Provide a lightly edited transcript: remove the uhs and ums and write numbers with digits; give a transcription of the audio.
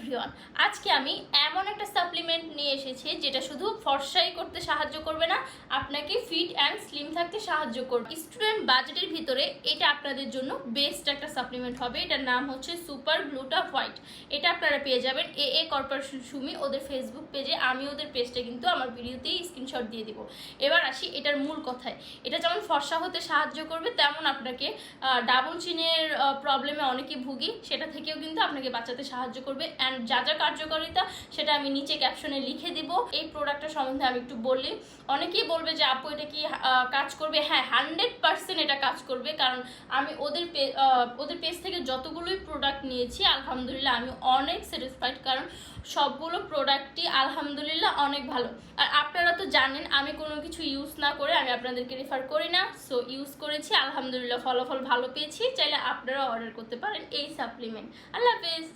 Everyone, আজকে আমি এমন একটা সাপ্লিমেন্ট নিয়ে এসেছি যেটা শুধু ফর্সাই করতে সাহায্য করবে না, আপনাকে ফিট অ্যান্ড স্লিম থাকতে সাহায্য করবে। স্টুডেন্ট বাজেটের ভিতরে এটা আপনাদের জন্য বেস্ট একটা সাপ্লিমেন্ট হবে। এটার নাম হচ্ছে সুপার গ্লুটা হোয়াইট। এটা আপনারা পেয়ে যাবেন এ কর্পোরেশন সুমি ওদের ফেসবুক পেজে। আমি ওদের পেজটা কিন্তু আমার ভিডিওতেই স্ক্রিনশট দিয়ে দিব। এবার আসি এটার মূল কথায়। এটা যেমন ফর্সা হতে সাহায্য করবে, তেমন আপনাকে ডাবল চিনের প্রবলেমে অনেকে ভুগি, সেটা থেকেও কিন্তু আপনাকে বাঁচাতে সাহায্য করবে। অ্যান্ড যা যা কার্যকারিতা সেটা আমি নিচে ক্যাপশনে লিখে দিব। এই প্রোডাক্টটা সম্বন্ধে আমি একটু বললি, অনেকেই বলবে যে আপু এটা কি কাজ করবে? হ্যাঁ, 100% এটা কাজ করবে, কারণ আমি ওদের পেজ থেকে যতগুলোই প্রোডাক্ট নিয়েছি আলহামদুলিল্লাহ আমি অনেক স্যাটিসফাইড, কারণ সবগুলো প্রোডাক্টই আলহামদুলিল্লাহ অনেক ভালো। আর আপনারা তো জানেন আমি কোনো কিছু ইউজ না করে আমি আপনাদেরকে রেফার করি না, সো ইউজ করেছি আলহামদুলিল্লাহ ফলাফল ভালো পেয়েছি। চাইলে আপনারা অর্ডার করতে পারেন এই সাপ্লিমেন্ট। আল্লাহ হাফেজ।